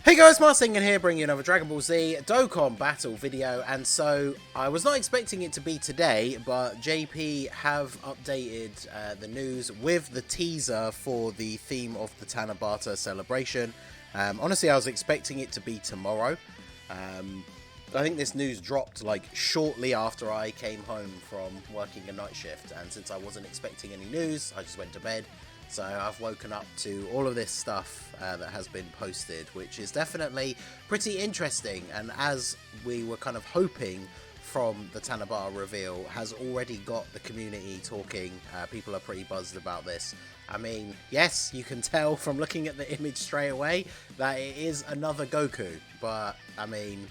Hey guys, Marsingen here, bringing you another Dragon Ball Z Dokkan battle video, and so I was not expecting it to be today, but JP have updated the news with the teaser for the theme of the TANABATA celebration. Honestly, I was expecting it to be tomorrow. I think this news dropped like shortly after I came home from working a night shift, and since I wasn't expecting any news, I just went to bed. So I've woken up to all of this stuff that has been posted, which is definitely pretty interesting. And as we were kind of hoping from the TANABATA reveal, has already got the community talking. People are pretty buzzed about this. I mean, yes, you can tell from looking at the image straight away that it is another Goku. But, I mean,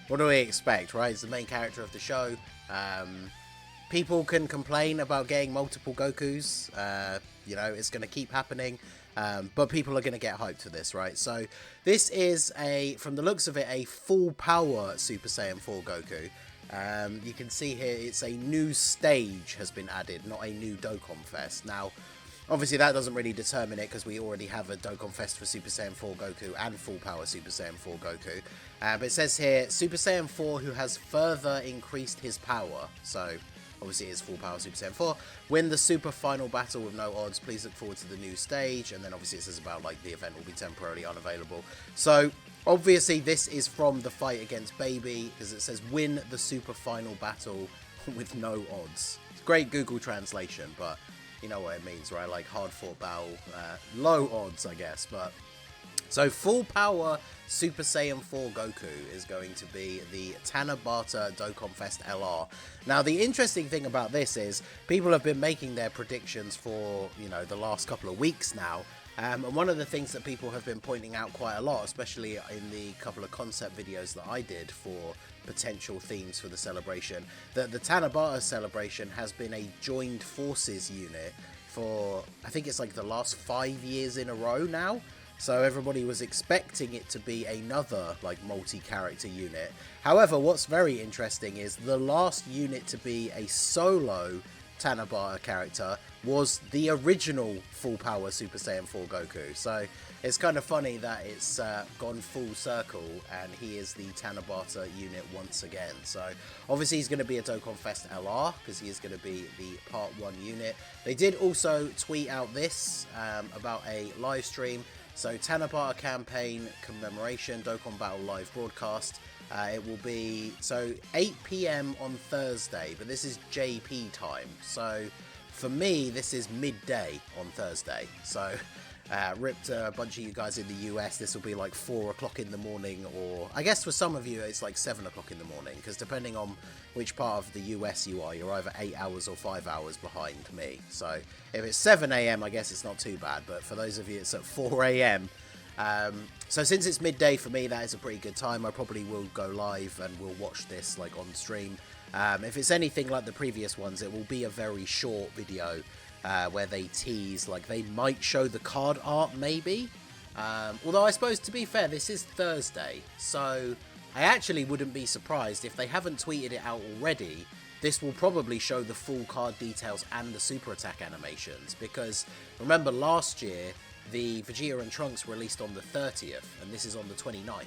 what do we expect, right? It's the main character of the show. People can complain about getting multiple Gokus. You know, it's going to keep happening. But people are going to get hyped for this, right? So this is, from the looks of it, a full power Super Saiyan 4 Goku. You can see here it's a new stage has been added, not a new Dokkan Fest. Now, obviously that doesn't really determine it because we already have a Dokkan Fest for Super Saiyan 4 Goku and full power Super Saiyan 4 Goku. But it says here, Super Saiyan 4 who has further increased his power. So obviously, it's full power Super Saiyan 4. Win the super final battle with no odds. Please look forward to the new stage. And then obviously it says about like the event will be temporarily unavailable. So obviously this is from the fight against Baby, because it says win the super final battle with no odds. It's great Google translation, but you know what it means, right? Like hard fought battle, low odds, I guess. But so full power Super Saiyan 4 Goku is going to be the TANABATA Dokkan Fest LR. Now, the interesting thing about this is people have been making their predictions for, you know, the last couple of weeks now. And one of the things that people have been pointing out quite a lot, especially in the couple of concept videos that I did for potential themes for the celebration, that the TANABATA celebration has been a joined forces unit for, I think it's like the last 5 years in a row now. So everybody was expecting it to be another like multi-character unit. However, what's very interesting is the last unit to be a solo TANABATA character was the original full power Super Saiyan 4 Goku. So it's kind of funny that it's gone full circle and he is the TANABATA unit once again. So obviously he's going to be a Dokkan Fest LR because he is going to be the part 1 unit. They did also tweet out this about a live stream. So TANABATA campaign commemoration, Dokkan Battle live broadcast. It will be, so 8 PM on Thursday, but this is JP time. So for me, this is midday on Thursday. So ripped a bunch of you guys in the US, this will be like 4 o'clock in the morning, or I guess for some of you it's like 7 o'clock in the morning, because depending on which part of the US you are, you're either 8 hours or 5 hours behind me. So if it's 7 AM, I guess it's not too bad, but for those of you it's at 4 AM. So since it's midday for me, that is a pretty good time. I probably will go live and we'll watch this like on stream. If it's anything like the previous ones, it will be a very short video where they tease, like they might show the card art maybe. Although I suppose, to be fair, this is Thursday, so I actually wouldn't be surprised if they haven't tweeted it out already. This will probably show the full card details and the super attack animations, because remember last year the Vegeta and Trunks released on the 30th and this is on the 29th.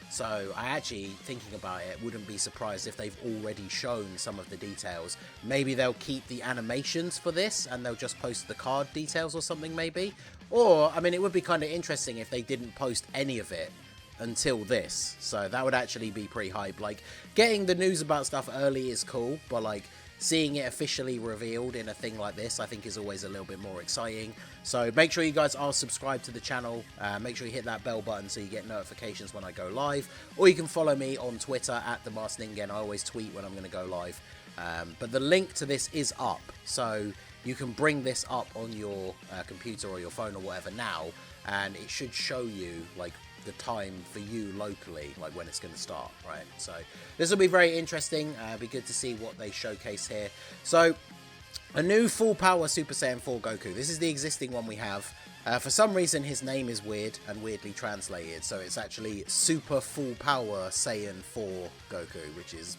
So I actually, thinking about it, wouldn't be surprised if they've already shown some of the details. Maybe they'll keep the animations for this and they'll just post the card details or something maybe. Or, I mean, it would be kind of interesting if they didn't post any of it until this. So that would actually be pretty hype. Like, getting the news about stuff early is cool, but like, seeing it officially revealed in a thing like this, I think is always a little bit more exciting. So make sure you guys are subscribed to the channel. Make sure you hit that bell button so you get notifications when I go live. Or you can follow me on Twitter at @TheMaskedNinja. I always tweet when I'm going to go live. But the link to this is up. So you can bring this up on your computer or your phone or whatever now. And it should show you like the time for you locally, like when it's going to start, right? So this will be very interesting. Be good to see what they showcase here. So a new full power Super Saiyan 4 Goku. This is the existing one we have. For some reason his name is weird and weirdly translated, so it's actually Super Full Power Saiyan 4 Goku, which is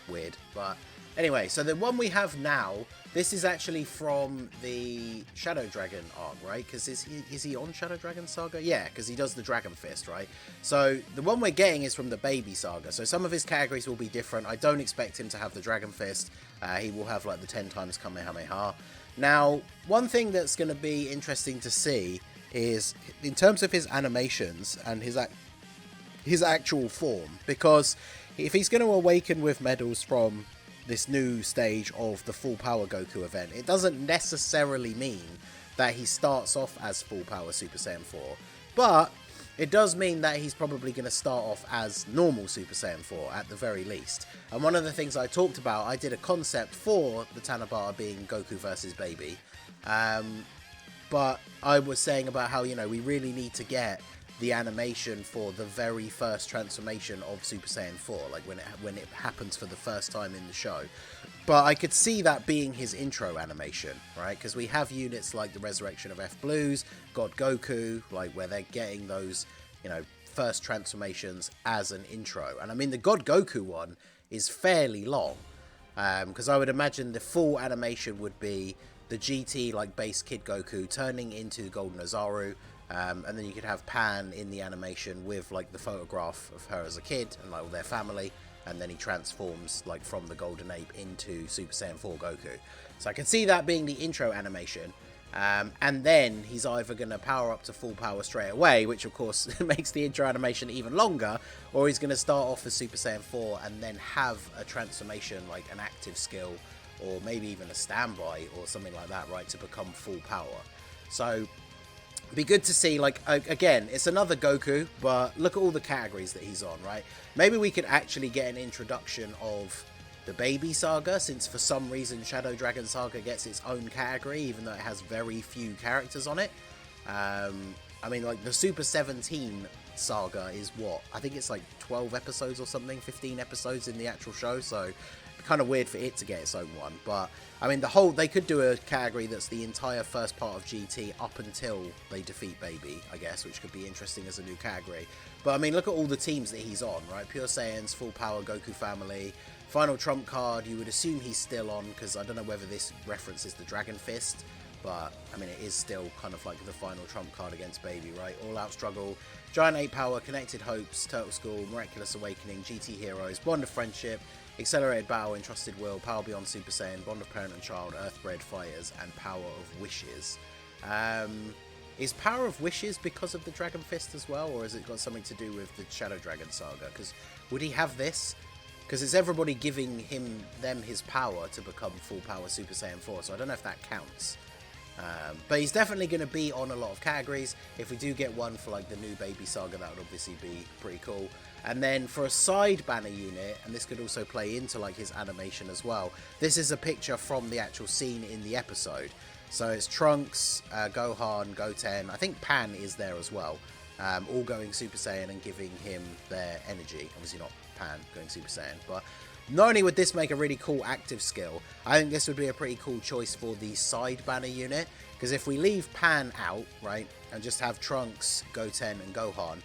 weird. But anyway, so the one we have now, this is actually from the Shadow Dragon arc, right? Because is he on Shadow Dragon Saga? Yeah, because he does the Dragon Fist, right? So the one we're getting is from the Baby Saga. So some of his categories will be different. I don't expect him to have the Dragon Fist. He will have like the 10 times Kamehameha. Now, one thing that's going to be interesting to see is in terms of his animations and his actual form, because if he's going to awaken with medals from this new stage of the Full Power Goku event, it doesn't necessarily mean that he starts off as Full Power Super Saiyan 4, but it does mean that he's probably going to start off as normal Super Saiyan 4 at the very least. And one of the things I talked about, I did a concept for the Tanabata being Goku versus Baby, but I was saying about how, you know, we really need to get the animation for the very first transformation of Super Saiyan 4, like when it happens for the first time in the show. But I could see that being his intro animation, right? Because we have units like the Resurrection of F Blues, God Goku, like where they're getting those, you know, first transformations as an intro. And I mean, the God Goku one is fairly long, because I would imagine the full animation would be the GT, like base Kid Goku, turning into Golden Ozaru, and then you could have Pan in the animation with like the photograph of her as a kid and like all their family, and then he transforms like from the Golden Ape into Super Saiyan 4 Goku. So I can see that being the intro animation, and then he's either going to power up to full power straight away, which of course makes the intro animation even longer, or he's going to start off as Super Saiyan 4 and then have a transformation like an active skill, or maybe even a standby or something like that, right, to become full power. So it'd be good to see, like, again, it's another Goku, but look at all the categories that he's on, right? Maybe we could actually get an introduction of the Baby Saga, since for some reason Shadow Dragon Saga gets its own category, even though it has very few characters on it. I mean, like, the Super 17 Saga is what? I think it's like 12 episodes or something, 15 episodes in the actual show, so kind of weird for it to get its own one. But I mean, they could do a category that's the entire first part of GT up until they defeat Baby, I guess, which could be interesting as a new category. But I mean, look at all the teams that he's on, right? Pure Saiyans, Full Power, Goku Family, Final Trump Card. You would assume he's still on, because I don't know whether this references the Dragon Fist, but I mean, it is still kind of like the Final Trump Card against Baby, right? All Out Struggle, Giant Ape Power, Connected Hopes, Turtle School, Miraculous Awakening, GT Heroes, Bond of Friendship, Accelerated Battle, Entrusted Will, Power Beyond Super Saiyan, Bond of Parent and Child, Earthbred Fighters, and Power of Wishes. Is Power of Wishes because of the Dragon Fist as well, or has it got something to do with the Shadow Dragon Saga? Because would he have this? Because it's everybody giving them his power to become Full Power Super Saiyan 4, so I don't know if that counts. But he's definitely going to be on a lot of categories. If we do get one for like the new Baby Saga, that would obviously be pretty cool. And then for a side banner unit, and this could also play into like his animation as well, this is a picture from the actual scene in the episode. So it's Trunks, Gohan, Goten, I think Pan is there as well, all going Super Saiyan and giving him their energy. Obviously not Pan going Super Saiyan, but not only would this make a really cool active skill, I think this would be a pretty cool choice for the side banner unit, because if we leave Pan out, right, and just have Trunks, Goten and Gohan,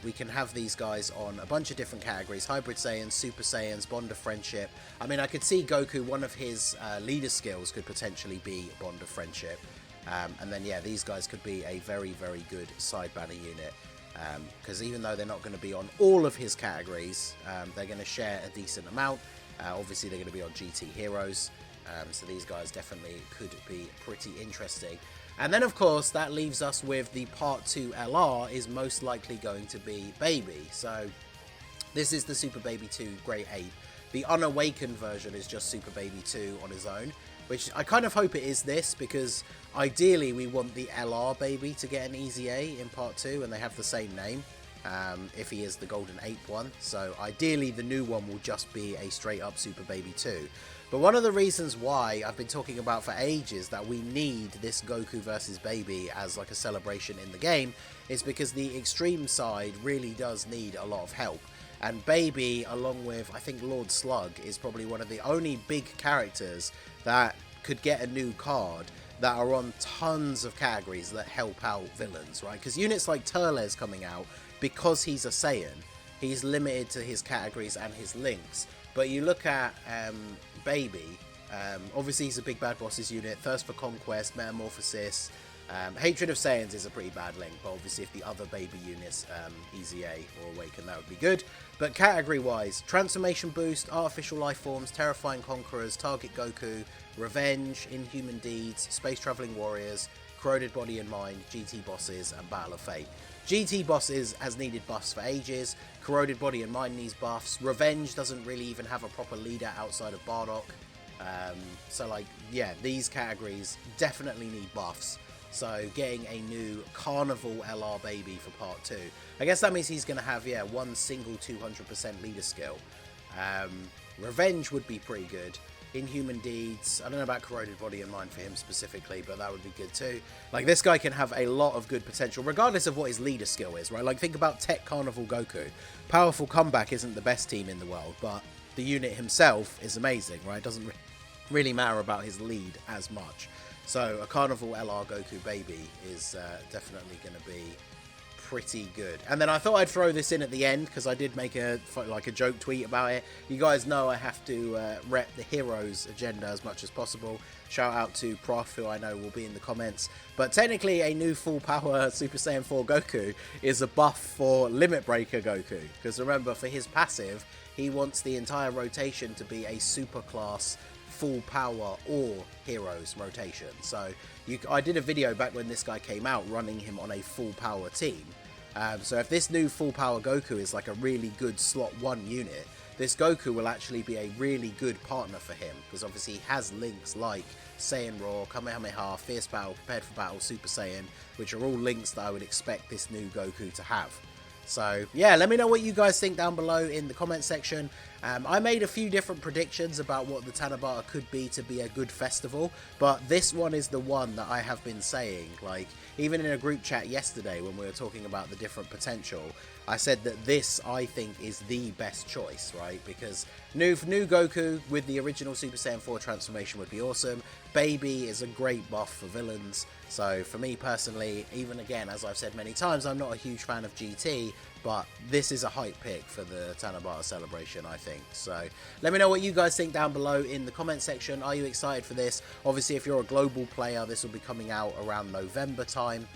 we can have these guys on a bunch of different categories: Hybrid Saiyans, Super Saiyans, Bond of Friendship. I mean, I could see Goku, one of his leader skills could potentially be Bond of Friendship, and then yeah, these guys could be a very, very good side banner unit. Because even though they're not going to be on all of his categories, they're going to share a decent amount. Obviously, they're going to be on GT Heroes, so these guys definitely could be pretty interesting. And then, of course, that leaves us with the Part 2 LR is most likely going to be Baby. So this is the Super Baby 2 Great Ape. The unawakened version is just Super Baby 2 on his own, which I kind of hope it is this, because ideally we want the LR Baby to get an Easy A in Part 2, and they have the same name, if he is the Golden Ape one. So ideally the new one will just be a straight up Super Baby 2. But one of the reasons why I've been talking about for ages that we need this Goku versus Baby as like a celebration in the game is because the extreme side really does need a lot of help. And Baby, along with, I think, Lord Slug, is probably one of the only big characters that could get a new card that are on tons of categories that help out villains, right? Because units like Turles coming out, because he's a Saiyan, he's limited to his categories and his links. But you look at Baby, Obviously, he's a big bad bosses unit. Thirst for Conquest, Metamorphosis. Hatred of Saiyans is a pretty bad link, but obviously if the other baby units, Easy A or Awaken, that would be good. But category-wise, Transformation Boost, Artificial Life Forms, Terrifying Conquerors, Target Goku, Revenge, Inhuman Deeds, Space Traveling Warriors, Corroded Body and Mind, GT Bosses, and Battle of Fate. GT Bosses has needed buffs for ages, Corroded Body and Mind needs buffs, Revenge doesn't really even have a proper leader outside of Bardock. So like, yeah, these categories definitely need buffs. So getting a new Carnival LR baby for part 2. I guess that means he's going to have, yeah, one single 200% leader skill. Revenge would be pretty good. Inhuman Deeds, I don't know about Corroded Body and Mind for him specifically, but that would be good too. Like, this guy can have a lot of good potential, regardless of what his leader skill is, right? Like, think about Tech Carnival Goku. Powerful Comeback isn't the best team in the world, but the unit himself is amazing, right? It doesn't really matter about his lead as much. So a Carnival LR Goku baby is definitely going to be pretty good. And then I thought I'd throw this in at the end because I did make a joke tweet about it. You guys know I have to rep the heroes agenda as much as possible. Shout out to Prof, who I know will be in the comments. But technically a new full power Super Saiyan 4 Goku is a buff for Limit Breaker Goku. Because remember, for his passive, he wants the entire rotation to be a super class full power or heroes rotation. So I did a video back when this guy came out running him on a full power team. So if this new full power Goku is like a really good slot 1 unit, this Goku will actually be a really good partner for him, because obviously he has links like Saiyan Raw, Kamehameha, Fierce Battle, Prepared for Battle, Super Saiyan, which are all links that I would expect this new Goku to have. So yeah, let me know what you guys think down below in the comment section. I made a few different predictions about what the TANABATA could be to be a good festival, but this one is the one that I have been saying. Like, even in a group chat yesterday when we were talking about the different potential, I said that this, I think, is the best choice, right? Because new Goku with the original Super Saiyan 4 transformation would be awesome. Baby is a great buff for villains. So for me personally, even again, as I've said many times, I'm not a huge fan of GT, but this is a hype pick for the TANABATA celebration, I think. So let me know what you guys think down below in the comment section. Are you excited for this? Obviously, if you're a global player, this will be coming out around November time.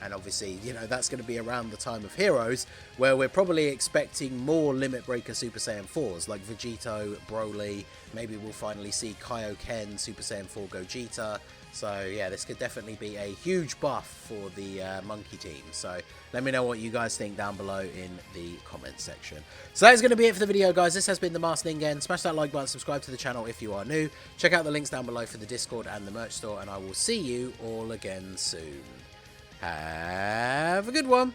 And obviously, you know, that's going to be around the time of Heroes, where we're probably expecting more Limit Breaker Super Saiyan 4s, like Vegito, Broly. Maybe we'll finally see Kaioken Super Saiyan 4 Gogeta. So yeah, this could definitely be a huge buff for the Monkey team. So let me know what you guys think down below in the comments section. So that is going to be it for the video, guys. This has been the Masked Ningen. Smash that like button, subscribe to the channel if you are new. Check out the links down below for the Discord and the merch store, and I will see you all again soon. Have a good one.